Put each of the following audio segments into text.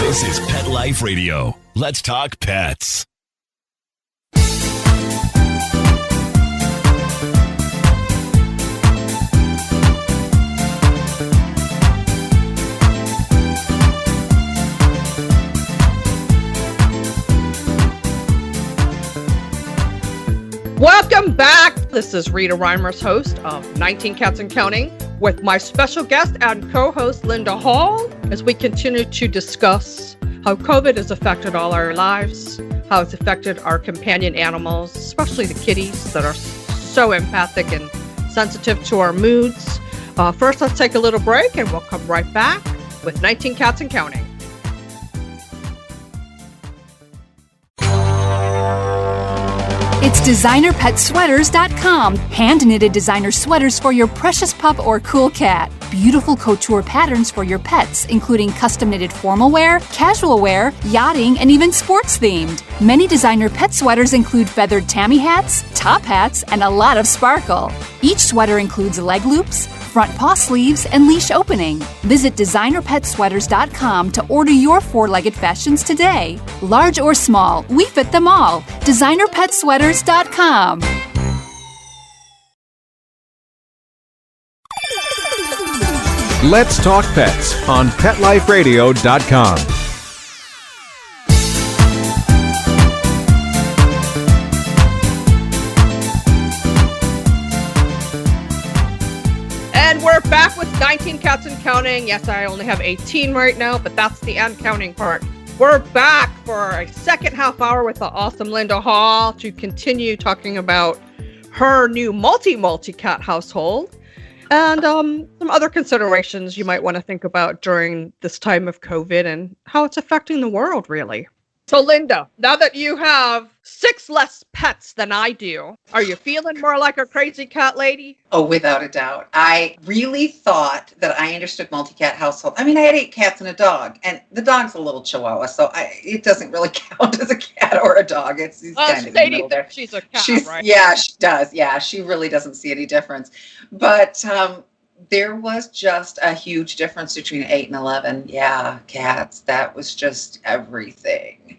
This is Pet Life Radio. Let's talk pets. Welcome back. This is Rita Reimers, host of 19 Cats and Counting, with my special guest and co-host Linda Hall, as we continue to discuss how COVID has affected all our lives, how it's affected our companion animals, especially the kitties that are so empathic and sensitive to our moods. First, let's take a little break and we'll come right back with 19 Cats and Counting. It's designerpetsweaters.com. Hand-knitted designer sweaters for your precious pup or cool cat. Beautiful couture patterns for your pets, including custom-knitted formal wear, casual wear, yachting, and even sports-themed. Many designer pet sweaters include feathered tammy hats, top hats, and a lot of sparkle. Each sweater includes leg loops, front paw sleeves, and leash opening. Visit designerpetsweaters.com to order your four-legged fashions today. Large or small, we fit them all. designerpetsweaters.com. Let's Talk Pets on PetLifeRadio.com. And we're back with 19 Cats and Counting. Yes, I only have 18 right now, but that's the end counting part. We're back for a second half hour with the awesome Linda Hall to continue talking about her new multi-cat household and some other considerations you might want to think about during this time of COVID and how it's affecting the world, really. So, Linda, now that you have 6 less pets than I do, are you feeling more like a crazy cat lady? Oh, without a doubt. I really thought that I understood multi-cat household. I mean, I had 8 cats and a dog, and the dog's a little chihuahua, so it doesn't really count as a cat or a dog. It's kind of in the middle there. She's a cat, right? Yeah, she does. Yeah, she really doesn't see any difference. But there was just a huge difference between 8 and 11. Yeah, cats. That was just everything.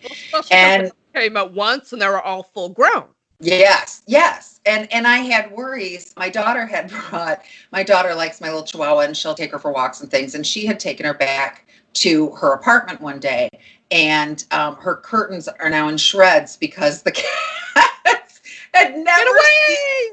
And they came at once, and they were all full grown. Yes. And I had worries. My daughter likes my little chihuahua, and she'll take her for walks and things. And she had taken her back to her apartment one day, and her curtains are now in shreds because the cats had never seen.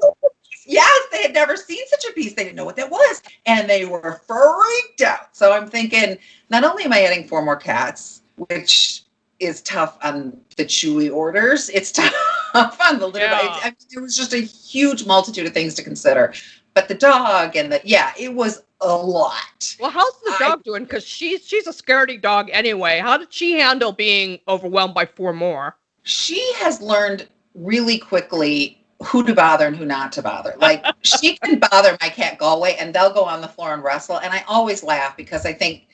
Yes, they had never seen such a piece. They didn't know what that was. And they were freaked out. So I'm thinking, not only am I adding 4 more cats, which is tough on the Chewy orders, it's tough on the litter. Yeah. I mean, there was just a huge multitude of things to consider. But the dog and it was a lot. Well, how's the dog doing? Because she's a scaredy dog anyway. How did she handle being overwhelmed by 4 more? She has learned really quickly who to bother and who not to bother. Like, she can bother my cat Galway, and they'll go on the floor and wrestle. And I always laugh because I think,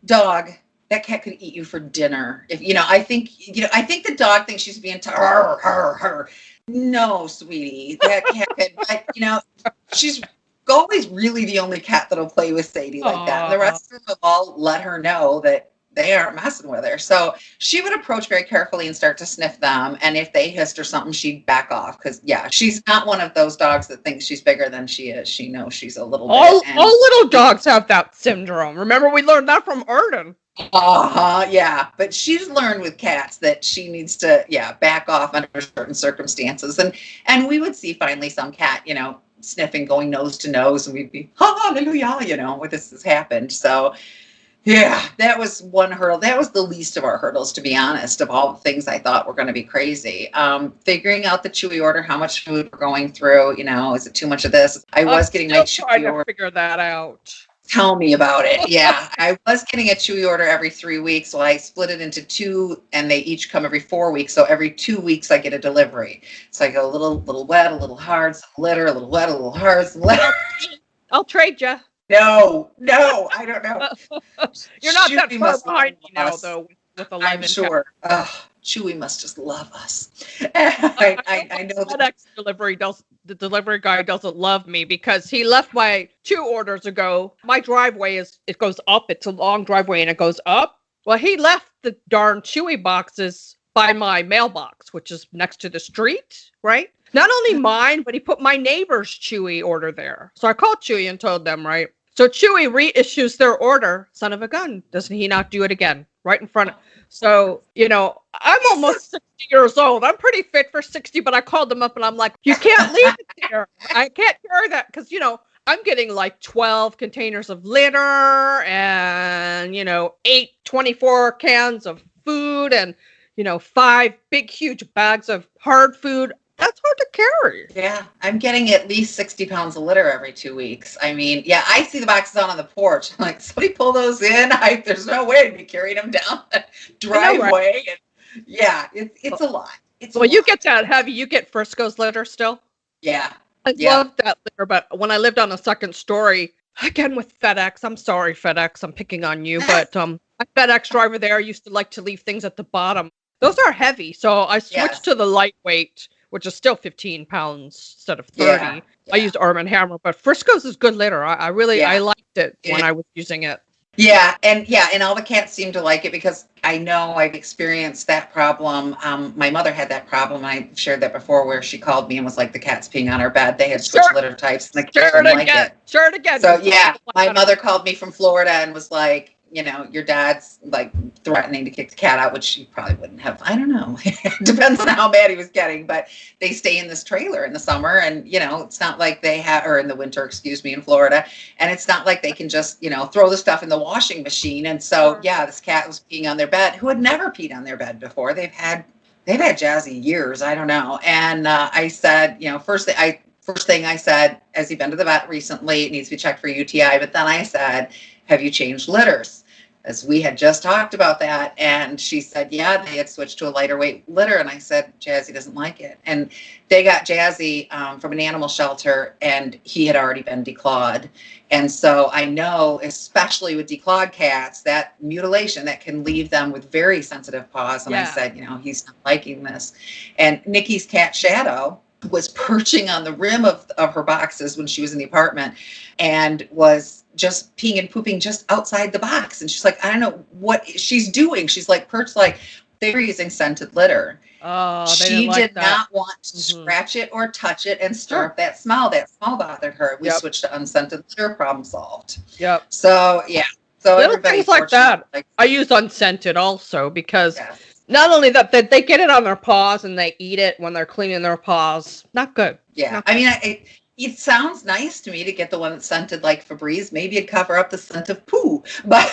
dog, that cat could eat you for dinner. I think the dog thinks she's being her. No, sweetie, that cat could. But she's Galway's really the only cat that'll play with Sadie like that. And the rest of them all let her know that they aren't messing with her. So she would approach very carefully and start to sniff them. And if they hissed or something, she'd back off. Because, she's not one of those dogs that thinks she's bigger than she is. She knows she's a little bit. All little dogs have that syndrome. Remember, we learned that from Arden. Yeah. But she's learned with cats that she needs to, back off under certain circumstances. And we would see finally some cat, sniffing, going nose to nose. And we'd be, hallelujah, what this has happened. So, yeah, that was one hurdle. That was the least of our hurdles, to be honest, of all the things I thought were going to be crazy. Figuring out the Chewy order, how much food we're going through, is it too much of this? I was getting my Chewy order. Figure that out. Tell me about it. Yeah, I was getting a Chewy order every 3 weeks. So I split it into 2, and they each come every 4 weeks. So every 2 weeks I get a delivery. So I go a little wet, a little hard, some litter, a little wet, a little hard, some litter. I'll trade you. No, I don't know. You're not that far behind me now, though, with 11. I'm sure. Chewy must just love us. I know that the delivery guy doesn't love me because he left my 2 orders ago. My driveway it goes up. It's a long driveway and it goes up. Well, he left the darn Chewy boxes by my mailbox, which is next to the street, right? Not only mine, but he put my neighbor's Chewy order there. So I called Chewy and told them, right? So Chewy reissues their order. Son of a gun. Doesn't he not do it again? Right in front of. So, I'm almost 60 years old. I'm pretty fit for 60, but I called them up and I'm like, you can't leave it there. I can't carry that because, I'm getting like 12 containers of litter and, 8 24 cans of food and, 5 big, huge bags of hard food. That's hard to carry. Yeah, I'm getting at least 60 pounds of litter every 2 weeks. I mean, yeah, I see the boxes out on the porch. I'm like, somebody pull those in. There's no way to be carrying them down the driveway. Right? And yeah, it's a lot. You get that heavy. You get Frisco's litter still? Yeah. I love that litter, but when I lived on a second story, again with FedEx, I'm sorry, FedEx, I'm picking on you, but a FedEx driver there used to like to leave things at the bottom. Those are heavy, so I switched to the lightweight, which is still 15 pounds instead of 30. Yeah. I used Arm & Hammer, but Frisco's is good litter. I really liked it when I was using it. Yeah, and all the cats seem to like it because I know I've experienced that problem. My mother had that problem. I shared that before where she called me and was like, the cat's peeing on our bed. They had switched litter types and the cats didn't like it. Sure it again. So yeah, my mother called me from Florida and was like, your dad's like threatening to kick the cat out, which she probably wouldn't have. I don't know. It depends on how bad he was getting, but they stay in this trailer in the summer and, it's not like they have, or in the winter, in Florida. And it's not like they can just, throw the stuff in the washing machine. And so, this cat was peeing on their bed who had never peed on their bed before. They've had Jazzy years. I don't know. And I said, first thing I said, has he been to the vet recently? It needs to be checked for UTI. But then I said, have you changed litters? As we had just talked about that. And she said, yeah, they had switched to a lighter weight litter. And I said, Jazzy doesn't like it. And they got Jazzy from an animal shelter and he had already been declawed. And so I know, especially with declawed cats, that mutilation that can leave them with very sensitive paws. And I said, he's not liking this. And Nikki's cat Shadow was perching on the rim of her boxes when she was in the apartment and was just peeing and pooping just outside the box. And she's like, I don't know what she's doing. She's like perched, like they were using scented litter. Oh, she did not want to scratch it or touch it and stir up that smell. That smell bothered her. We switched to unscented litter, problem solved. Yep. So yeah. So little things like that. I use unscented also because not only that they get it on their paws and they eat it when they're cleaning their paws. Not good. Yeah. Not I mean, it sounds nice to me to get the one that's scented like Febreze. Maybe it'd cover up the scent of poo, but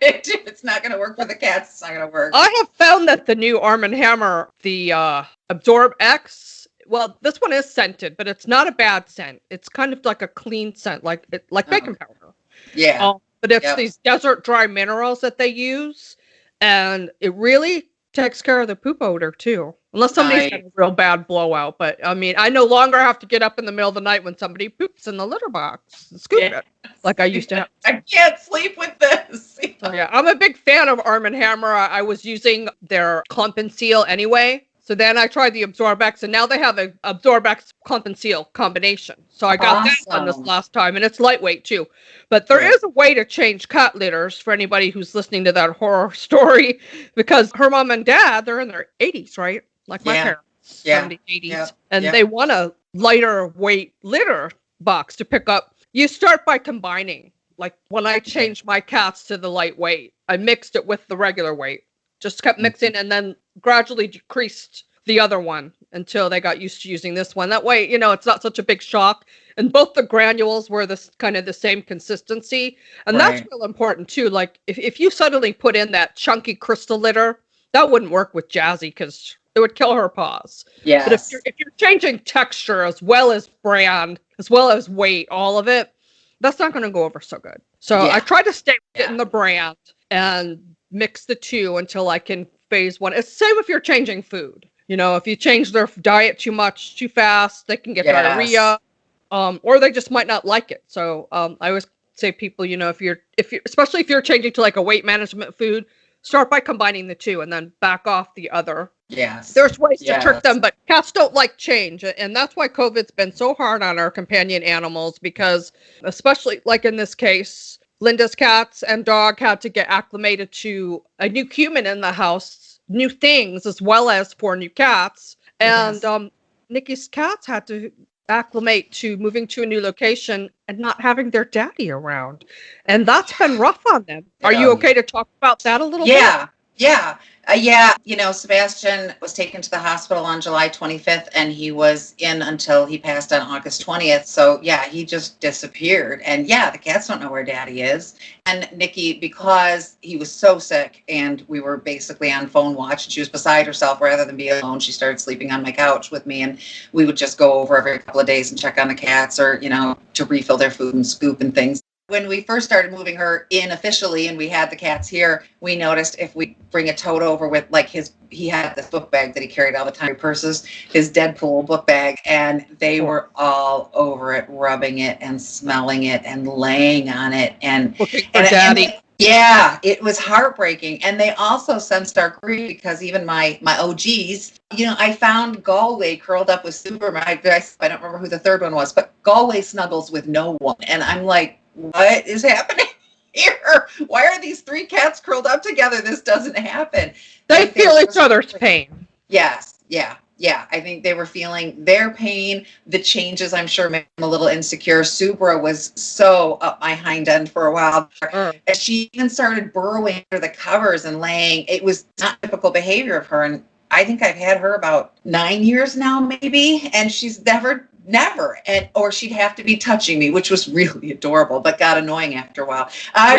if it's not going to work for the cats, it's not going to work. I have found that the new Arm & Hammer, the Absorb X, well, this one is scented, but it's not a bad scent. It's kind of like a clean scent, like baking powder. Yeah. But it's these desert dry minerals that they use, and it really takes care of the poop odor too. Unless somebody's got a real bad blowout. But I mean, I no longer have to get up in the middle of the night when somebody poops in the litter box and scoop it like I used to have. I can't sleep with this. So yeah, I'm a big fan of Arm & Hammer. I was using their Clump and Seal anyway. So then I tried the Absorbex, and now they have a Absorbex Clump and Seal combination. So I got that one this last time, and it's lightweight too. But there is a way to change cat litters for anybody who's listening to that horror story, because her mom and dad, they're in their 80s, right? Like my parents, 70s, 80s. And they want a lighter weight litter box to pick up. You start by combining. Like when I changed my cats to the lightweight, I mixed it with the regular weight. Just kept mixing and then gradually decreased the other one until they got used to using this one. That way, it's not such a big shock. And both the granules were this kind of the same consistency. And that's real important too. Like if you suddenly put in that chunky crystal litter, that wouldn't work with Jazzy because it would kill her paws. Yeah. But if you're changing texture as well as brand, as well as weight, all of it, that's not going to go over so good. So I try to stay within the brand and mix the two until I can phase one. It's the same if you're changing food. If you change their diet too much, too fast, they can get diarrhea, or they just might not like it. So I always say people, if you're especially if you're changing to like a weight management food, start by combining the two and then back off the other. Yes. There's ways to trick them, but cats don't like change. And that's why COVID's been so hard on our companion animals, because especially like in this case, Linda's cats and dog had to get acclimated to a new human in the house, new things, as well as 4 new cats. And Nikki's cats had to acclimate to moving to a new location and not having their daddy around. And that's been rough on them. Are you okay to talk about that a little bit? Yeah. Sebastian was taken to the hospital on July 25th, and he was in until he passed on August 20th. So, he just disappeared. And, the cats don't know where daddy is. And Nikki, because he was so sick and we were basically on phone watch, and she was beside herself rather than be alone, she started sleeping on my couch with me. And we would just go over every couple of days and check on the cats or, to refill their food and scoop and things. When we first started moving her in officially and we had the cats here, we noticed if we bring a tote over with he had this book bag that he carried all the time, purses, his Deadpool book bag, and they were all over it, rubbing it and smelling it and laying on it. And daddy. It was heartbreaking. And they also sensed our grief because even my OGs, I found Galway curled up with Superman. I don't remember who the third one was, but Galway snuggles with no one. And I'm like, what is happening here? Why are these 3 cats curled up together? This doesn't happen. They feel each other's pain. Yes. Yeah. I think they were feeling their pain. The changes, I'm sure, made them a little insecure. Subra was so up my hind end for a while. And she even started burrowing under the covers and laying. It was not typical behavior of her. And I think I've had her about 9 years now, maybe. And she's never, or she'd have to be touching me, which was really adorable, but got annoying after a while.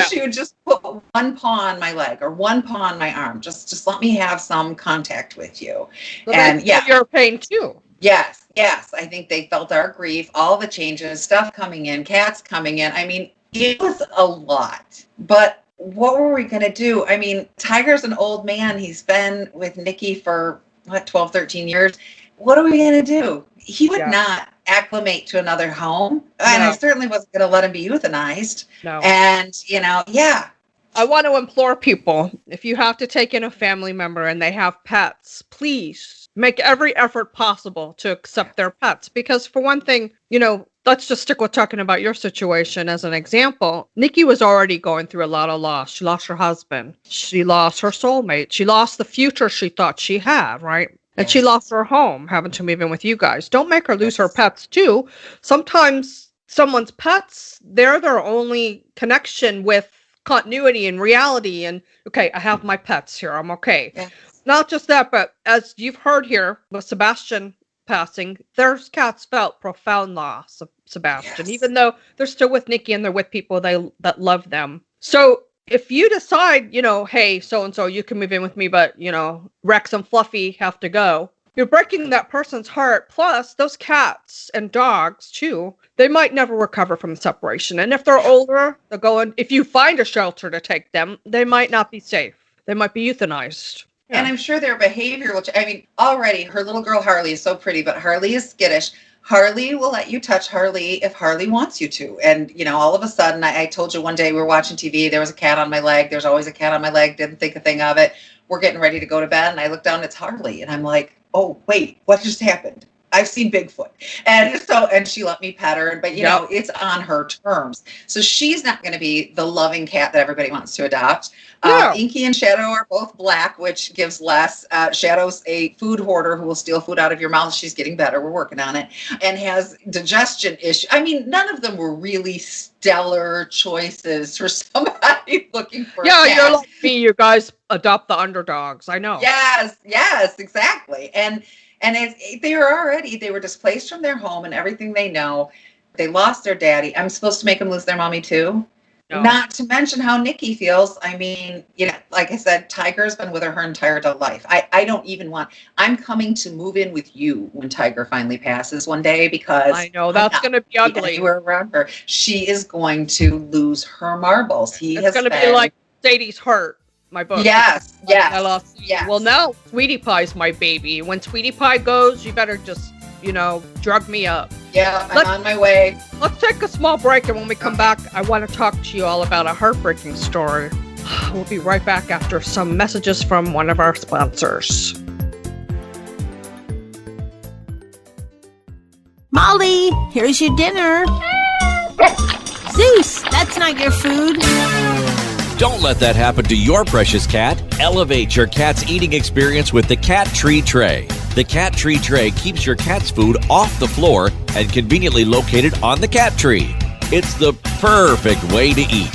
She would just put one paw on my leg or one paw on my arm. Just let me have some contact with you. So and your pain too. Yes. I think they felt our grief, all the changes, stuff coming in, cats coming in. I mean, it was a lot, but what were we going to do? I mean, Tiger's an old man. He's been with Nikki for 12, 13 years. What are we going to do? He would not acclimate to another home. And I certainly wasn't going to let him be euthanized. No. And, I want to implore people, if you have to take in a family member and they have pets, please make every effort possible to accept their pets. Because for one thing, let's just stick with talking about your situation as an example. Nikki was already going through a lot of loss. She lost her husband. She lost her soulmate. She lost the future she thought she had, right? And she lost her home, having to move in with you guys. Don't make her lose her pets, too. Sometimes someone's pets, they're their only connection with continuity and reality. And, okay, I have my pets here. I'm okay. Yes. Not just that, but as you've heard here with Sebastian passing, their cats felt profound loss of Sebastian, even though they're still with Nikki and they're with people that love them. So if you decide, hey, so-and-so, you can move in with me, but, Rex and Fluffy have to go, you're breaking that person's heart. Plus, those cats and dogs, too, they might never recover from separation. And if they're older, they'll go in. If you find a shelter to take them, they might not be safe. They might be euthanized. Yeah. And I'm sure their behavior, already her little girl Harley is so pretty, but Harley is skittish. Harley will let you touch Harley if Harley wants you to. And, all of a sudden, I told you one day we were watching TV, there was a cat on my leg. There's always a cat on my leg. Didn't think a thing of it. We're getting ready to go to bed. And I look down, it's Harley. And I'm like, oh, wait, what just happened? I've seen Bigfoot. And she let me pet her. But, it's on her terms. So she's not going to be the loving cat that everybody wants to adopt. Inky and Shadow are both black, which gives less. Shadow's a food hoarder who will steal food out of your mouth. She's getting better. We're working on it. And has digestion issues. I mean, none of them were really stellar choices for somebody looking for a cat. You're like me. You guys adopt the underdogs. I know. Yes, exactly. And they were displaced from their home and everything they know. They lost their daddy. I'm supposed to make them lose their mommy too? No. Not to mention how Nikki feels. I mean, like I said, Tiger's been with her entire adult life. I don't even I'm coming to move in with you when Tiger finally passes one day because I know that's going to be ugly. Anywhere around her. She is going to lose her marbles. It's going to be like Sadie's Heart. My book. Yes. Well, now Sweetie Pie's my baby. When Sweetie Pie goes, you better just, drug me up. Yeah, I'm on my way. Let's take a small break, and when we come back, I want to talk to you all about a heartbreaking story. We'll be right back after some messages from one of our sponsors. Molly, here's your dinner. Zeus, that's That's not your food. Don't let that happen to your precious cat. Elevate your cat's eating experience with the Cat Tree Tray. The Cat Tree Tray keeps your cat's food off the floor and conveniently located on the cat tree. It's the perfect way to eat.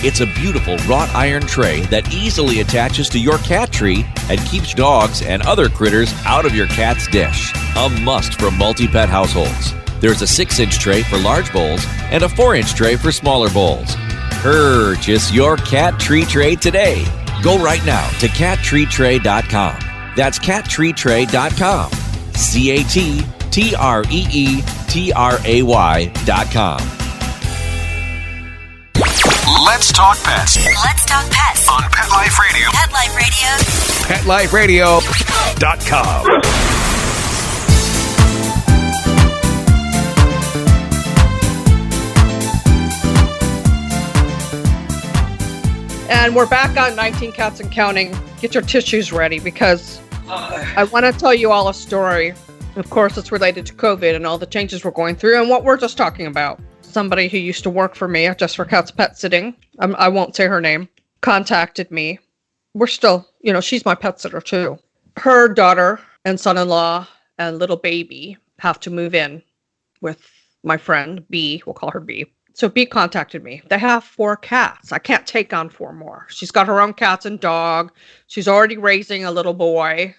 It's a beautiful wrought iron tray that easily attaches to your cat tree and keeps dogs and other critters out of your cat's dish. A must for multi-pet households. There's a 6-inch tray for large bowls and a 4-inch tray for smaller bowls. Purchase your Cat Tree Tray today. Go right now to cattreetray.com. That's cattreetray.com. CATTREETRAY.com. Let's talk pets Let's talk pets on Pet Life Radio. Pet Life Radio. PetLifeRadio.com. And we're back on 19 Cats and Counting. Get your tissues ready because I want to tell you all a story. Of course, it's related to COVID and all the changes we're going through and what we're just talking about. Somebody who used to work for me at Just for Cats Pet Sitting, I won't say her name, contacted me. We're still, she's my pet sitter too. Her daughter and son-in-law and little baby have to move in with my friend, B. We'll call her B. So B contacted me. They have 4 cats. I can't take on 4 more. She's got her own cats and dog. She's already raising a little boy.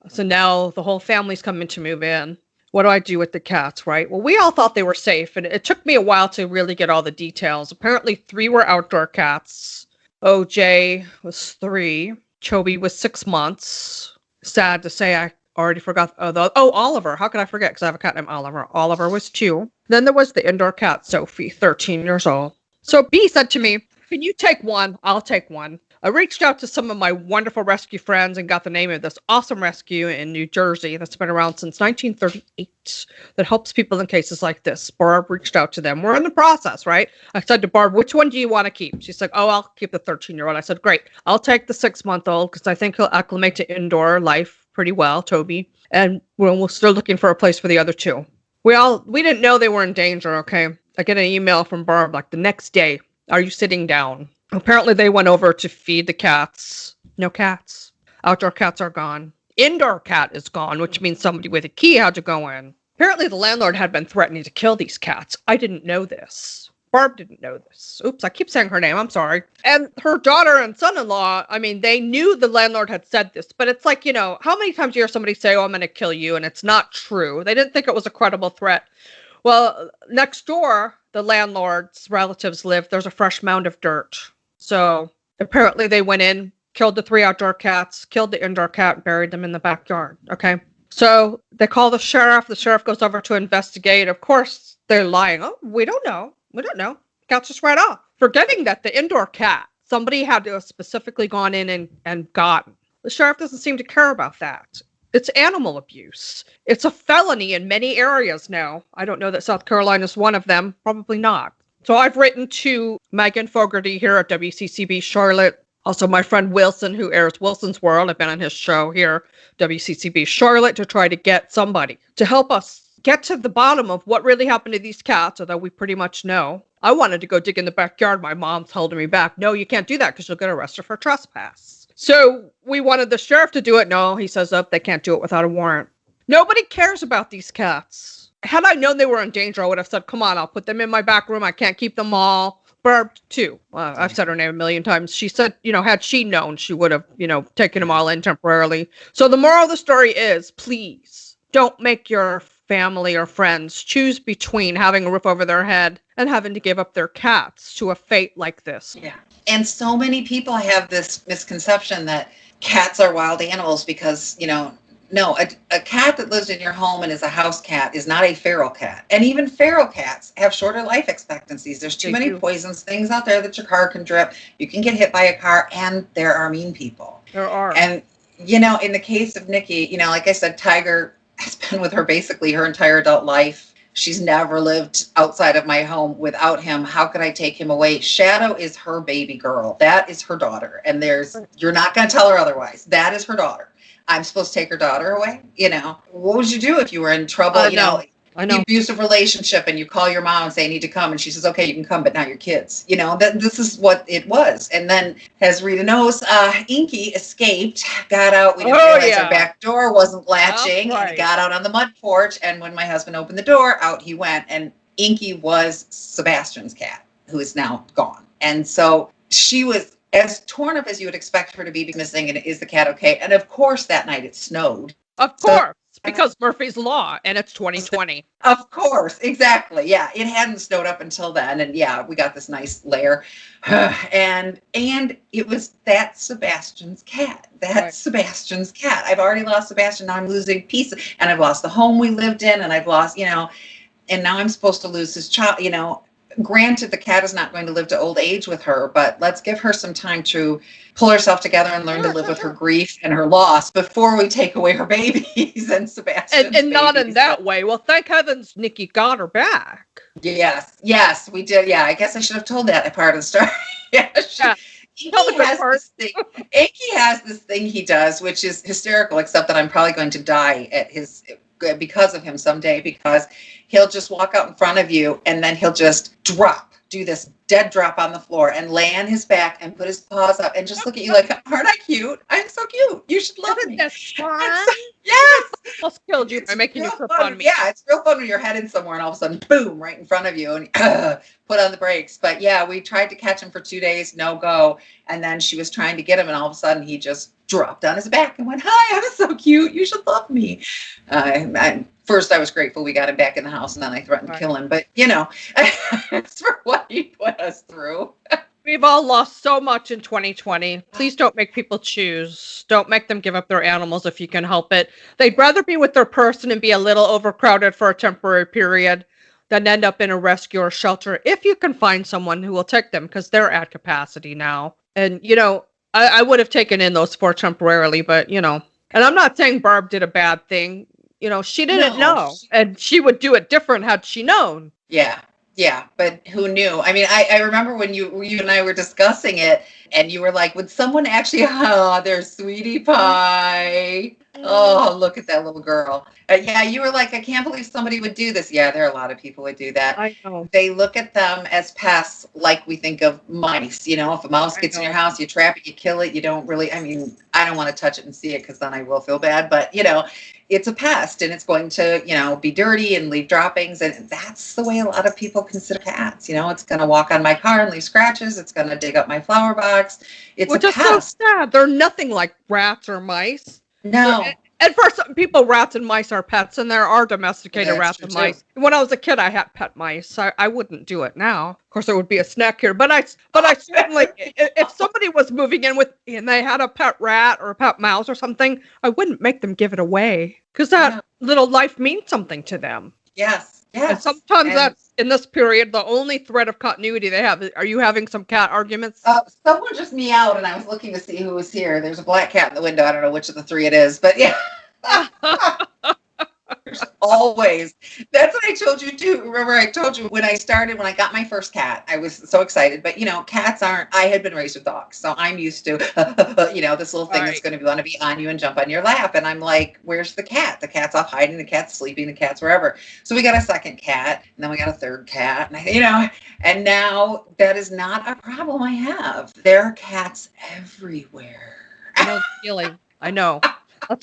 So now the whole family's coming to move in. What do I do with the cats, right? Well, we all thought they were safe, and it took me a while to really get all the details. Apparently 3 were outdoor cats. OJ was 3. Chobi was 6 months. Sad to say, I already forgot. Oliver. How could I forget? Because I have a cat named Oliver. Oliver was 2. Then there was the indoor cat, Sophie, 13 years old. So B said to me, can you take one? I'll take one. I reached out to some of my wonderful rescue friends and got the name of this awesome rescue in New Jersey that's been around since 1938 that helps people in cases like this. Barb reached out to them. We're in the process, right? I said to Barb, which one do you want to keep? She said, I'll keep the 13-year-old. I said, great. I'll take the 6-month-old because I think he'll acclimate to indoor life pretty well, Toby. And we're still looking for a place for the other 2. We didn't know they were in danger, okay? I get an email from Barb like the next day. Are you sitting down? Apparently they went over to feed the cats. No cats. Outdoor cats are gone. Indoor cat is gone, which means somebody with a key had to go in. Apparently the landlord had been threatening to kill these cats. I didn't know this. Barb didn't know this. Oops, I keep saying her name. I'm sorry. And her daughter and son-in-law, they knew the landlord had said this, but it's like, how many times do you hear somebody say, I'm going to kill you, and it's not true. They didn't think it was a credible threat. Well, next door, the landlord's relatives lived. There's a fresh mound of dirt. So apparently they went in, killed the 3 outdoor cats, killed the indoor cat, and buried them in the backyard. Okay. So they call the sheriff. The sheriff goes over to investigate. Of course, they're lying. Oh, we don't know. Cats just right off. Forgetting that the indoor cat, somebody had to have specifically gone in and gotten. The sheriff doesn't seem to care about that. It's animal abuse. It's a felony in many areas now. I don't know that South Carolina is one of them. Probably not. So I've written to Megan Fogarty here at WCCB Charlotte. Also my friend Wilson, who airs Wilson's World. I've been on his show here, WCCB Charlotte, to try to get somebody to help us get to the bottom of what really happened to these cats, although we pretty much know. I wanted to go dig in the backyard. My mom's holding me back. No, you can't do that because you'll get arrested for trespass. So we wanted the sheriff to do it. No, he says, they can't do it without a warrant. Nobody cares about these cats. Had I known they were in danger, I would have said, come on, I'll put them in my back room. I can't keep them all. Barb, too. I've said her name a million times. She said, had she known, she would have, taken them all in temporarily. So the moral of the story is, please don't make your family or friends choose between having a roof over their head and having to give up their cats to a fate like this. Yeah. And so many people have this misconception that cats are wild animals because, no, a cat that lives in your home and is a house cat is not a feral cat. And even feral cats have shorter life expectancies. There's too many poisons, things out there that your car can drip. You can get hit by a car, and there are mean people. There are. And, in the case of Nikki, like I said, Tiger has been with her basically her entire adult life. She's never lived outside of my home without him. How could I take him away? Shadow is her baby girl. That is her daughter. And you're not going to tell her otherwise. That is her daughter. I'm supposed to take her daughter away. What would you do if you were in trouble? I know. the abusive relationship, and you call your mom and say, I need to come. And she says, okay, you can come, but not your kids. That this is what it was. And then, as Rita knows, Inky escaped, got out. We didn't realize our back door wasn't latching. That's right. And he got out on the mud porch. And when my husband opened the door, out he went. And Inky was Sebastian's cat, who is now gone. And so she was as torn up as you would expect her to be missing. And is the cat okay? And of course, that night it snowed. Of course, because Murphy's Law, and it's 2020. Of course, exactly. Yeah, it hadn't snowed up until then, and yeah, we got this nice lair, and it was that Sebastian's cat. That's Sebastian's cat. I've already lost Sebastian. Now I'm losing pieces, and I've lost the home we lived in, and I've lost, and now I'm supposed to lose his child. Granted, the cat is not going to live to old age with her, but let's give her some time to pull herself together and learn to live with her grief and her loss before we take away her babies and Sebastian's and not in babies. that way. Well, thank heavens Nikki got her back. Yes, we did. Yeah, I guess I should have told that part of the story. Inky has this thing he does, which is hysterical, except that I'm probably going to die because of him someday, because he'll just walk out in front of you and then he'll just do this dead drop on the floor and lay on his back and put his paws up and just look at you like, aren't I cute? I'm so cute. You should love me. That's fun. Yes. Almost killed you by making you flip on me. Yeah, it's real fun when you're heading somewhere and all of a sudden, boom, right in front of you, and put on the brakes. But yeah, we tried to catch him for 2 days, no go. And then she was trying to get him, and all of a sudden he just dropped on his back and went, hi, I'm so cute. You should love me. First, I was grateful we got him back in the house, and then I threatened to kill him. But, it's for what he put us through. We've all lost so much in 2020. Please don't make people choose. Don't make them give up their animals if you can help it. They'd rather be with their person and be a little overcrowded for a temporary period than end up in a rescue or shelter if you can find someone who will take them, because they're at capacity now. And, I would have taken in those 4 temporarily, but, and I'm not saying Barb did a bad thing. She didn't know, and she would do it different had she known. Yeah, but who knew? I mean, I remember when you and I were discussing it, and you were like, would someone actually, there's Sweetie Pie. Oh, look at that little girl. Yeah, you were like, I can't believe somebody would do this. Yeah, there are a lot of people would do that. I know. They look at them as pests like we think of mice. If a mouse gets in your house, you trap it, you kill it. You don't really, I don't want to touch it and see it because then I will feel bad. But, it's a pest and it's going to, be dirty and leave droppings. And that's the way a lot of people consider cats. It's going to walk on my car and leave scratches. It's going to dig up my flower box. It's a pest. So sad. They're nothing like rats or mice. No. And for some people, rats and mice are pets, and there are domesticated rats and mice. When I was a kid, I had pet mice. I wouldn't do it now. Of course, there would be a snack here, but I certainly, if somebody was moving in and they had a pet rat or a pet mouse or something, I wouldn't make them give it away because that little life means something to them. Yes. And sometimes that's in this period the only thread of continuity they have. Are you having some cat arguments? Someone just meowed, and I was looking to see who was here. There's a black cat in the window. I don't know which of the 3 it is, but yeah. Always. That's what I told you too. Remember, I told you when I got my first cat, I was so excited. But cats I had been raised with dogs, so I'm used to this little thing that's going to want to be on you and jump on your lap. And I'm like, where's the cat? The cat's off hiding, the cat's sleeping, the cat's wherever. So we got a second cat, and then we got a third cat, and and now that is not a problem I have. There are cats everywhere. I know the feeling. I know.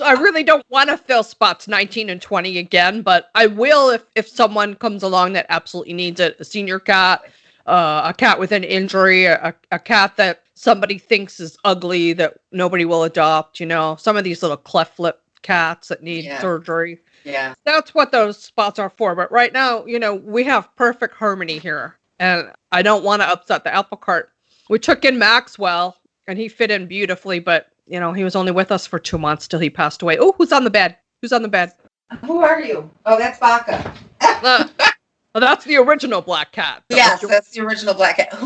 I really don't want to fill spots 19 and 20 again, but I will if someone comes along that absolutely needs it. A senior cat, a cat with an injury, a cat that somebody thinks is ugly that nobody will adopt, some of these little cleft lip cats that need surgery. Yeah. That's what those spots are for. But right now, we have perfect harmony here, and I don't want to upset the apple cart. We took in Maxwell, and he fit in beautifully, but he was only with us for 2 months till he passed away. Oh, who's on the bed? Who are you? Oh, that's Baca. Well, that's the original black cat. Yes, that's the original black cat.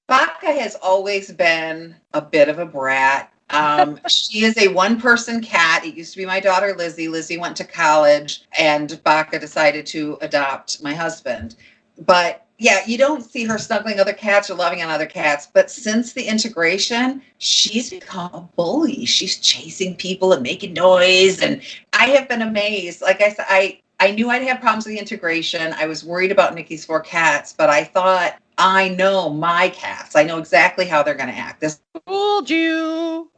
Baca has always been a bit of a brat. She is a one-person cat. It used to be my daughter, Lizzie. Lizzie went to college, and Baca decided to adopt my husband. But yeah, you don't see her snuggling other cats or loving on other cats. But since the integration, she's become a bully. She's chasing people and making noise. And I have been amazed. Like I said, I knew I'd have problems with the integration. I was worried about Nikki's 4 cats, but I thought, I know my cats. I know exactly how they're going to act. This Told you.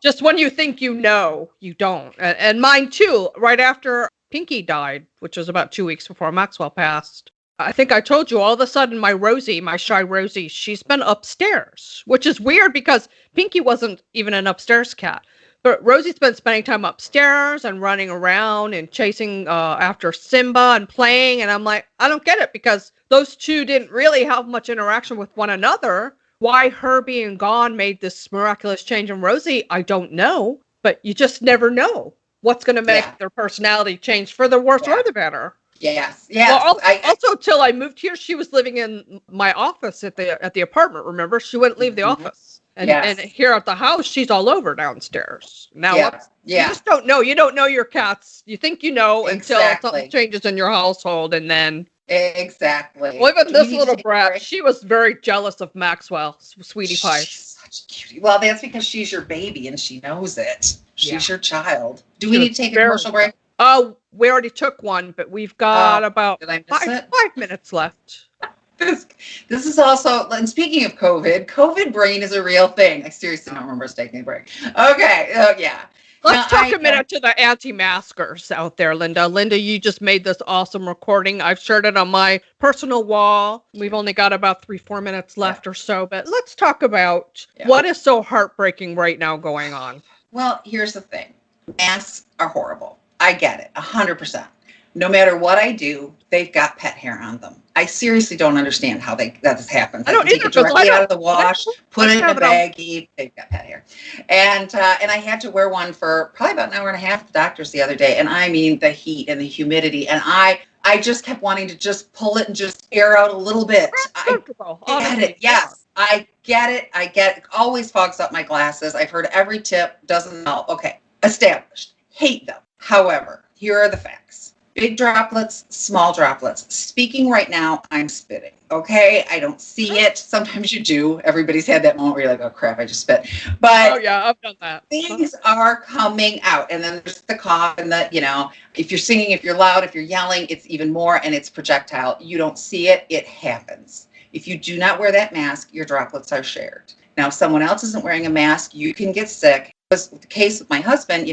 Just when you think you know, you don't. And mine too, right after Pinky died, which was about 2 weeks before Maxwell passed. I think I told you, all of a sudden my shy Rosie, she's been upstairs, which is weird because Pinky wasn't even an upstairs cat. But Rosie's been spending time upstairs and running around and chasing after Simba and playing. And I'm like, I don't get it, because those two didn't really have much interaction with one another. Why her being gone made this miraculous change in Rosie, I don't know. But you just never know what's going to make their personality change for the worse or the better. Yes. Well, also, till I moved here, she was living in my office at the apartment. Remember, she wouldn't leave the office. And here at the house, she's all over downstairs. Now, you just don't know. You don't know your cats. You think you know until something changes in your household, and then exactly. Well, even this little brat, she was very jealous of Maxwell, sweetie pie. She's such a cutie. Well, that's because she's your baby and she knows it. She's your child. Do we need to take a commercial break? Oh, we already took one, but we've got about 5 minutes left. This is also, and speaking of COVID brain is a real thing. I seriously don't remember us taking a break. Okay. Oh, yeah. Let's talk a minute to the anti-maskers out there, Linda. Linda, you just made this awesome recording. I've shared it on my personal wall. We've only got about 3-4 minutes left or so, but let's talk about what is so heartbreaking right now going on. Well, here's the thing. Masks are horrible. I get it, 100%. No matter what I do, they've got pet hair on them. I seriously don't understand how that happens. I don't take it directly out of the wash, put it in a baggie. They've got pet hair, and I had to wear one for probably about an hour and a half at the doctor's the other day. And I mean, the heat and the humidity, and I just kept wanting to just pull it and just air out a little bit. I get it. Yes, I get it. I get it. Always fogs up my glasses. I've heard every tip. Doesn't help. Okay, established. Hate them. However, here are the facts. Big droplets, small droplets. Speaking right now, I'm spitting. Okay, I don't see it. Sometimes you do. Everybody's had that moment where you're like, oh crap, I just spit. But oh yeah, I've done that. Things are coming out. And then there's the cough and the, if you're singing, if you're loud, if you're yelling, it's even more, and it's projectile. You don't see it. It happens. If you do not wear that mask, your droplets are shared. Now, if someone else isn't wearing a mask, you can get sick. Was the case with my husband.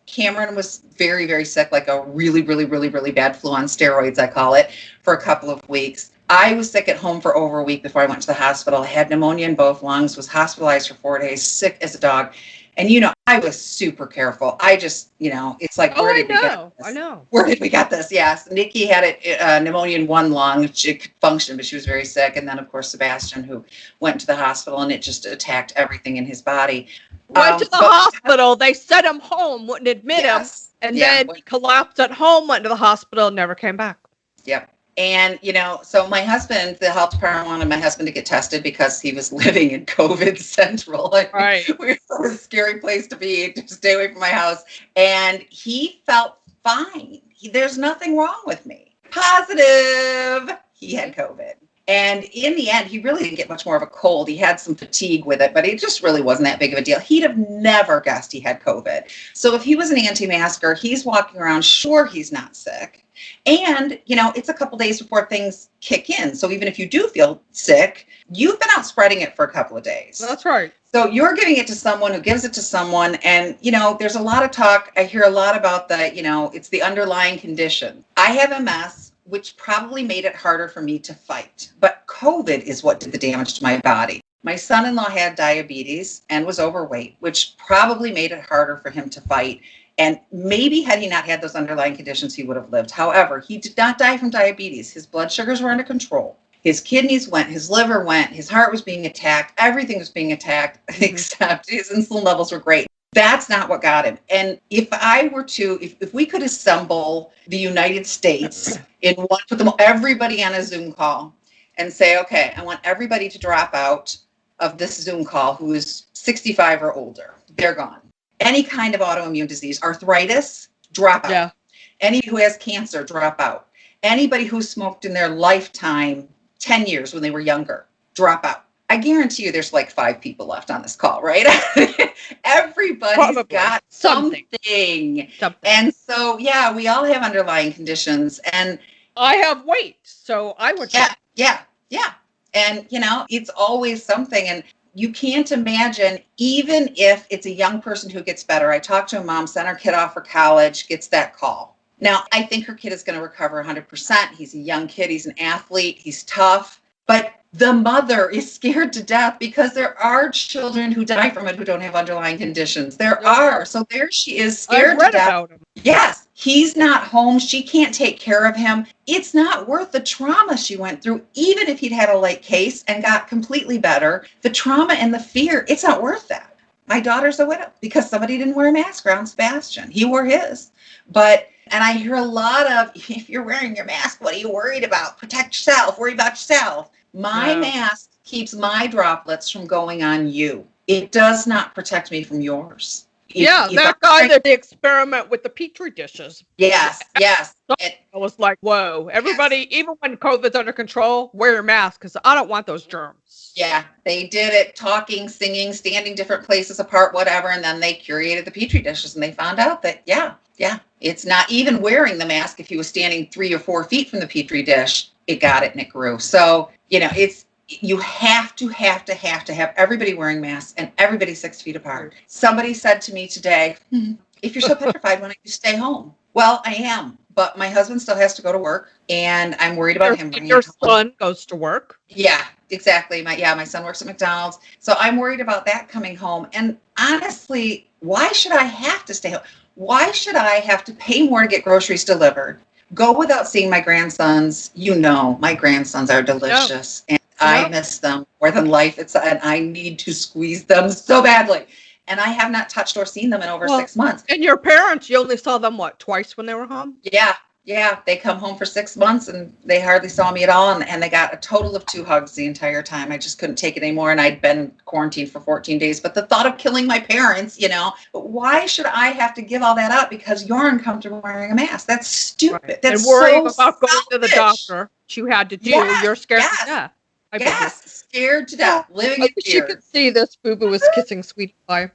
Cameron was very, very sick, like a really, really, really, really bad flu on steroids, I call it, for a couple of weeks. I was sick at home for over a week before I went to the hospital. I had pneumonia in both lungs, was hospitalized for 4 days, sick as a dog. And, I was super careful. I just, it's like, where did we get this? I know. Where did we get this? Yes. Nikki had pneumonia in one lung. She could function, but she was very sick. And then, of course, Sebastian, who went to the hospital, and it just attacked everything in his body. Went to the hospital. They sent him home, wouldn't admit him. And then he collapsed at home, went to the hospital, never came back. Yep. And, so my husband, the health department wanted my husband to get tested because he was living in COVID Central. Right. We were a scary place to be, to stay away from my house. And he felt fine. There's nothing wrong with me. Positive. He had COVID. And in the end, he really didn't get much more of a cold. He had some fatigue with it, but it just really wasn't that big of a deal. He'd have never guessed he had COVID. So if he was an anti-masker, he's walking around, sure, he's not sick. And, it's a couple days before things kick in. So even if you do feel sick, you've been out spreading it for a couple of days. That's right. So you're giving it to someone who gives it to someone. And, there's a lot of talk. I hear a lot about the, it's the underlying condition. I have MS, which probably made it harder for me to fight. But COVID is what did the damage to my body. My son-in-law had diabetes and was overweight, which probably made it harder for him to fight. And maybe had he not had those underlying conditions, he would have lived. However, he did not die from diabetes. His blood sugars were under control. His kidneys went, his liver went, his heart was being attacked. Everything was being attacked, except his insulin levels were great. That's not what got him. And if I were to, if we could assemble the United States in one, put them everybody on a Zoom call and say, okay, I want everybody to drop out of this Zoom call who is 65 or older. They're gone. Any kind of autoimmune disease, arthritis, drop out. Yeah. Any who has cancer, drop out. Anybody who smoked in their lifetime, 10 years when they were younger, drop out. I guarantee you there's like 5 people left on this call, right? Everybody's Probably. got something. And so, yeah, we all have underlying conditions. And I have weight, so I would. Yeah. And, it's always something. And you can't imagine, even if it's a young person who gets better. I talked to a mom, sent her kid off for college, gets that call. Now, I think her kid is going to recover 100%. He's a young kid. He's an athlete. He's tough. But the mother is scared to death because there are children who die from it who don't have underlying conditions. There are. So there she is, scared to death. About him. Yes, he's not home. She can't take care of him. It's not worth the trauma she went through, even if he'd had a light case and got completely better. The trauma and the fear, it's not worth that. My daughter's a widow because somebody didn't wear a mask around Sebastian. He wore his. And I hear a lot of, if you're wearing your mask, what are you worried about? Protect yourself. Worry about yourself. My mask keeps my droplets from going on you. It does not protect me from yours. That guy that they experiment with the Petri dishes. Yes. I was like, whoa, everybody, even when COVID's under control, wear your mask because I don't want those germs. Yeah, they did it, talking, singing, standing different places apart, whatever. And then they curated the Petri dishes and they found out that, it's not even wearing the mask. If he was standing 3 or 4 feet from the Petri dish, it got it and it grew. So, you have to have everybody wearing masks and everybody 6 feet apart. Somebody said to me today, if you're so petrified, why don't you stay home? Well, I am, but my husband still has to go to work and I'm worried about him. Your son goes to work. Yeah, exactly. My son works at McDonald's. So I'm worried about that coming home. And honestly, why should I have to stay home? Why should I have to pay more to get groceries delivered? Go without seeing my grandsons. My grandsons are delicious. And I miss them more than life. And I need to squeeze them so badly. And I have not touched or seen them in over 6 months. And your parents, you only saw them, twice when they were home? Yeah. They come home for 6 months and they hardly saw me at all. And they got a total of 2 hugs the entire time. I just couldn't take it anymore. And I'd been quarantined for 14 days. But the thought of killing my parents, but why should I have to give all that up because you're uncomfortable wearing a mask? That's stupid. Right. That's and worrying so about going selfish. to the doctor, which you had to do. You're scared to death. Scared to death. Living in fear. You could see this boo-boo was kissing Sweetie Pie.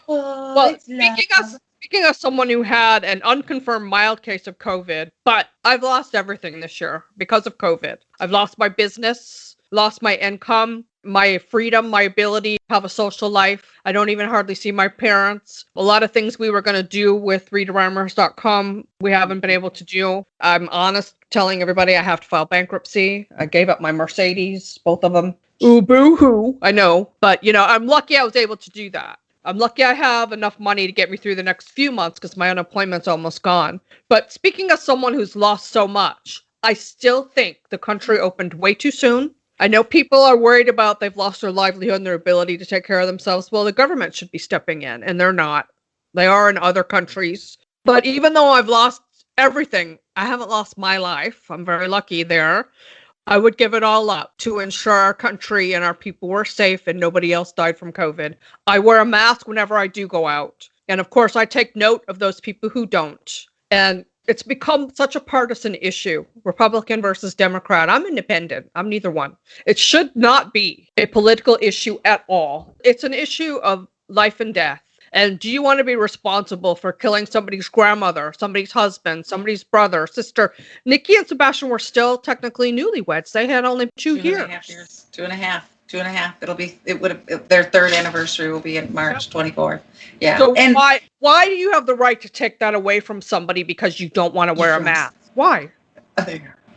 Well, speaking of someone who had an unconfirmed mild case of COVID, but I've lost everything this year because of COVID. I've lost my business, lost my income, my freedom, my ability to have a social life. I don't even hardly see my parents. A lot of things we were going to do with RitaRimers.com, we haven't been able to do. I'm honest telling everybody I have to file bankruptcy. I gave up my Mercedes, both of them. Ooh, boo-hoo. I know. But, I'm lucky I was able to do that. I'm lucky I have enough money to get me through the next few months because my unemployment's almost gone. But speaking of someone who's lost so much, I still think the country opened way too soon. I know people are worried about they've lost their livelihood and their ability to take care of themselves. Well, the government should be stepping in, and they're not. They are in other countries. But even though I've lost everything, I haven't lost my life. I'm very lucky there. I would give it all up to ensure our country and our people were safe and nobody else died from COVID. I wear a mask whenever I do go out. And of course, I take note of those people who don't. And it's become such a partisan issue, Republican versus Democrat. I'm independent. I'm neither one. It should not be a political issue at all. It's an issue of life and death. And do you want to be responsible for killing somebody's grandmother, somebody's husband, somebody's brother, sister? Nikki and Sebastian were still technically newlyweds. They had only 2 years. 2.5 years. 2.5. Their 3rd anniversary will be in March 24th. Yeah. So why do you have the right to take that away from somebody because you don't want to wear a mask? Why?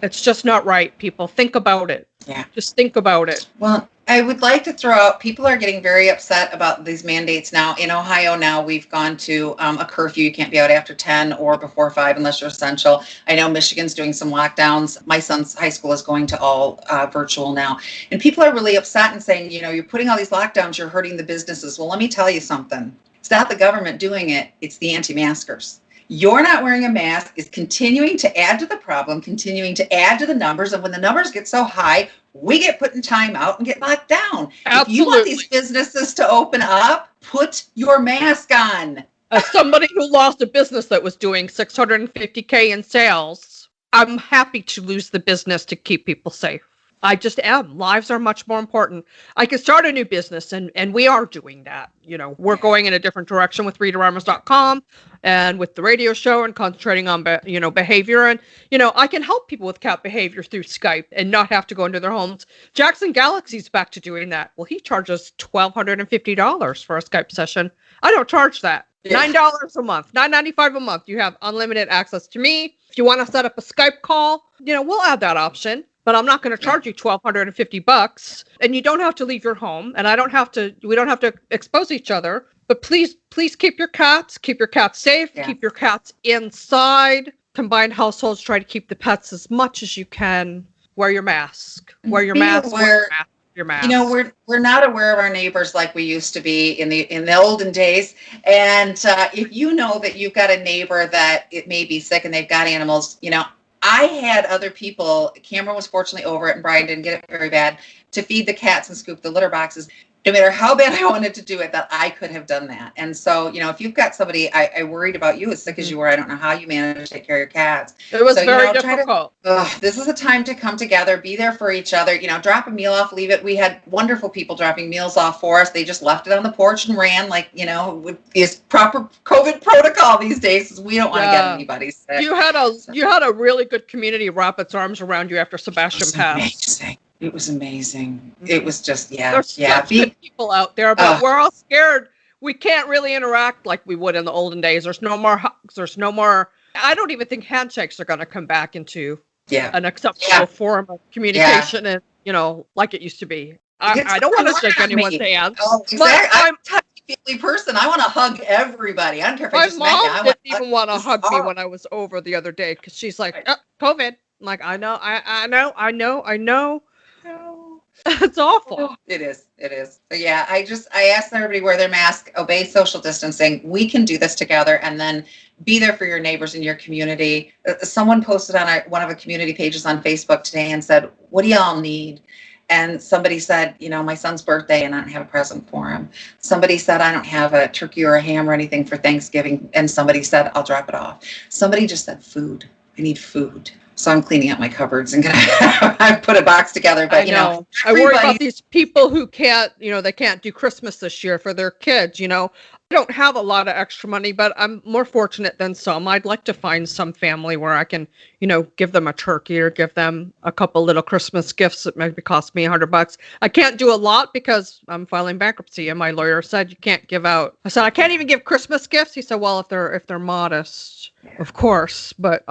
It's just not right, people. Think about it. Yeah. Just think about it. Well, I would like to throw out, people are getting very upset about these mandates now. In Ohio now, we've gone to a curfew. You can't be out after 10 or before 5 unless you're essential. I know Michigan's doing some lockdowns. My son's high school is going to all virtual now. And people are really upset and saying, you're putting all these lockdowns, you're hurting the businesses. Well, let me tell you something. It's not the government doing it. It's the anti-maskers. You're not wearing a mask is continuing to add to the problem, continuing to add to the numbers. And when the numbers get so high, we get put in timeout and get locked down. Absolutely. If you want these businesses to open up, put your mask on. As somebody who lost a business that was doing $650K in sales, I'm happy to lose the business to keep people safe. I just am. Lives are much more important. I could start a new business, and we are doing that. We're going in a different direction with RitaRamos.com and with the radio show and concentrating on, behavior. And, I can help people with cat behavior through Skype and not have to go into their homes. Jackson Galaxy's back to doing that. Well, he charges $1,250 for a Skype session. I don't charge that. $9 a month, $9.95 a month. You have unlimited access to me. If you want to set up a Skype call, we'll add that option. But I'm not going to charge you $1,250, and you don't have to leave your home, and we don't have to expose each other. But please keep your cats safe, keep your cats inside. Combined households, try to keep the pets as much as you can. Wear your mask. Wear your mask. Wear your mask. We're not aware of our neighbors like we used to be in the olden days. And if you know that you've got a neighbor that it may be sick and they've got animals, I had other people, Cameron was fortunately over it and Brian didn't get it very bad, to feed the cats and scoop the litter boxes. No matter how bad I wanted to do it, that I could have done that. And so, if you've got somebody, I worried about you as sick as you were. I don't know how you managed to take care of your cats. It was very difficult. This is a time to come together, be there for each other, drop a meal off, leave it. We had wonderful people dropping meals off for us. They just left it on the porch and ran with this proper COVID protocol these days, because we don't want to get anybody sick. You had a really good community wrap its arms around you after Sebastian passed. Amazing. It was amazing. It was just, There's such good people out there, but we're all scared. We can't really interact like we would in the olden days. There's no more hugs. There's no more. I don't even think handshakes are going to come back into an acceptable form of communication, and like it used to be. I don't want to shake anyone's hand. Oh, exactly. I'm a touchy-feely person. I want to hug everybody. I don't care if I just met you. My mom didn't even want to hug me when I was over the other day, because she's like, COVID. I'm like, I know. It's awful. It is. But yeah, I asked everybody to wear their mask, obey social distancing. We can do this together, and then be there for your neighbors in your community. Someone posted on one of the community pages on Facebook today and said, "What do y'all need?" And somebody said, my son's birthday and I don't have a present for him. Somebody said, I don't have a turkey or a ham or anything for Thanksgiving. And somebody said, I'll drop it off. Somebody just said food. I need food. So I'm cleaning up my cupboards and I put a box together. But I worry about these people who can't, they can't do Christmas this year for their kids. I don't have a lot of extra money, but I'm more fortunate than some. I'd like to find some family where I can, give them a turkey or give them a couple little Christmas gifts that maybe cost me $100. I can't do a lot because I'm filing bankruptcy, and my lawyer said you can't give out. I said I can't even give Christmas gifts. He said, well, if they're modest, of course, but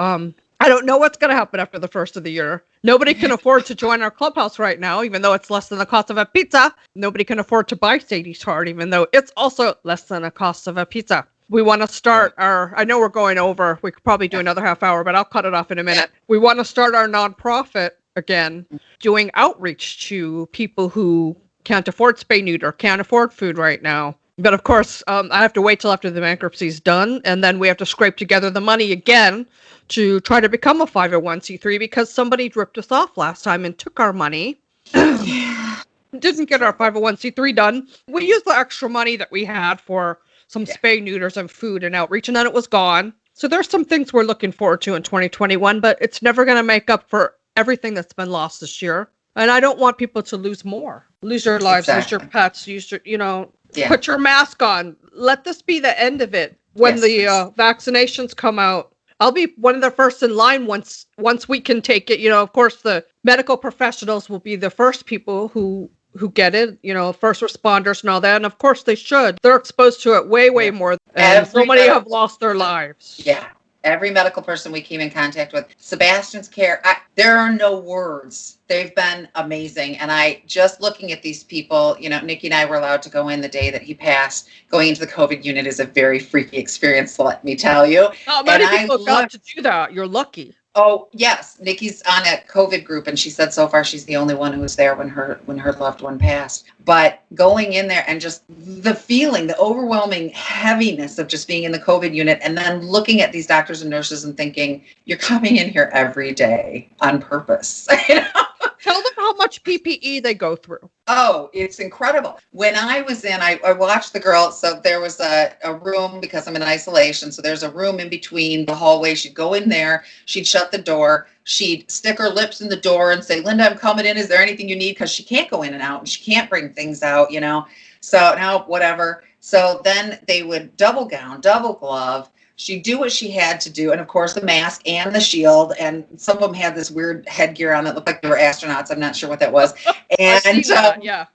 I don't know what's going to happen after the first of the year. Nobody can afford to join our clubhouse right now, even though it's less than the cost of a pizza. Nobody can afford to buy Sadie's Heart, even though it's also less than the cost of a pizza. We want to start I know we're going over. We could probably do another half hour, but I'll cut it off in a minute. We want to start our nonprofit again, doing outreach to people who can't afford spay neuter, can't afford food right now. But of course, I have to wait till after the bankruptcy is done, and then we have to scrape together the money again to try to become a 501c3, because somebody ripped us off last time and took our money. Didn't get our 501c3 done. We used the extra money that we had for some spay neuters and food and outreach, and then it was gone. So there's some things we're looking forward to in 2021, but it's never going to make up for everything that's been lost this year. And I don't want people to lose more. Lose your lives, lose your pets, put your mask on. Let this be the end of it. When the vaccinations come out, I'll be one of the first in line once we can take it. Of course, the medical professionals will be the first people who get it, first responders and all that. And of course they should. They're exposed to it way more. And so many have lost their lives. Yeah. Every medical person we came in contact with, Sebastian's care, there are no words. They've been amazing. And just looking at these people, Nikki and I were allowed to go in the day that he passed. Going into the COVID unit is a very freaky experience, let me tell you. Not many people got to do that. You're lucky. Oh, yes. Nikki's on a COVID group, and she said so far she's the only one who was there when her loved one passed. But going in there and just the feeling, the overwhelming heaviness of just being in the COVID unit, and then looking at these doctors and nurses and thinking, you're coming in here every day on purpose. Tell them how much PPE they go through. Oh, it's incredible. When I was in, I watched the girls. So there was a room because I'm in isolation. So there's a room in between the hallway. She'd go in there. She'd shut the door. She'd stick her lips in the door and say, Linda, I'm coming in. Is there anything you need? Because she can't go in and out and she can't bring things out, you know. So now, whatever. So then they would double gown, double glove. She'd do what she had to do. And of course, the mask and the shield. And some of them had this weird headgear on that looked like they were astronauts. I'm not sure what that was. And yeah.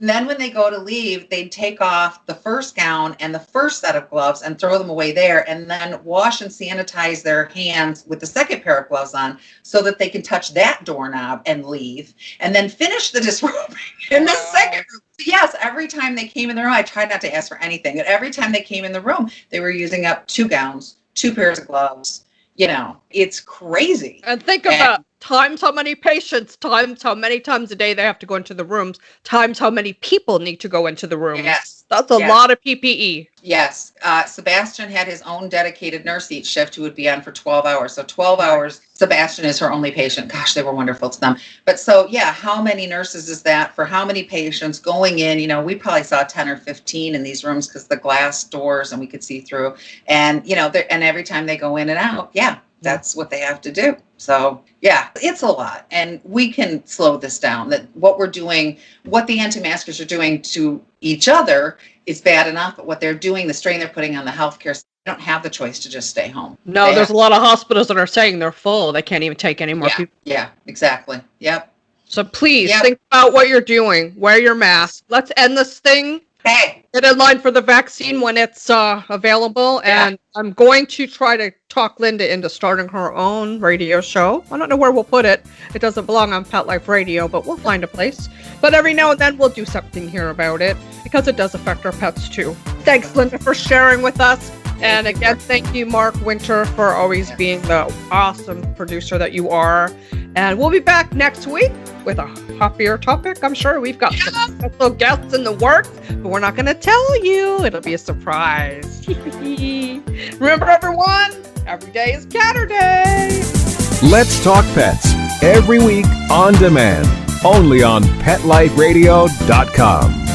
And then when they go to leave, they'd take off the first gown and the first set of gloves and throw them away there, and then wash and sanitize their hands with the second pair of gloves on so that they can touch that doorknob and leave, and then finish the disrobing in the second room. Yes, every time they came in the room, I tried not to ask for anything, but every time they came in the room, they were using up 2 gowns, 2 pairs of gloves. You know, it's crazy. And think about times how many patients, times how many times a day they have to go into the rooms, times how many people need to go into the rooms. Yes. That's a lot of PPE. Yes. Sebastian had his own dedicated nurse each shift who would be on for 12 hours. So 12 hours, Sebastian is her only patient. Gosh, they were wonderful to them. But so, yeah, how many nurses is that for how many patients going in? You know, we probably saw 10 or 15 in these rooms because the glass doors and we could see through. And, you know, and every time they go in and out, that's what they have to do. So, yeah, it's a lot. And we can slow this down. That what we're doing, what the anti-maskers are doing to each other is bad enough. But what they're doing, the strain they're putting on the healthcare, they don't have the choice to just stay home. No, there's a lot of hospitals that are saying they're full. They can't even take any more people. Yeah, exactly. Yep. So please think about what you're doing. Wear your mask. Let's end this thing. Hey. Get in line for the vaccine when it's available. And I'm going to try to talk Linda into starting her own radio show. I don't know where we'll put it. It doesn't belong on Pet Life Radio, but we'll find a place. But every now and then we'll do something here about it because it does affect our pets too. Thanks, Linda, for sharing with us. And again, thank you, Mark Winter, for always being the awesome producer that you are. And we'll be back next week with a happier topic. I'm sure we've got some special guests in the works, but we're not going to tell you. It'll be a surprise. Remember, everyone, every day is Catterday. Let's Talk Pets every week on demand, only on PetLifeRadio.com.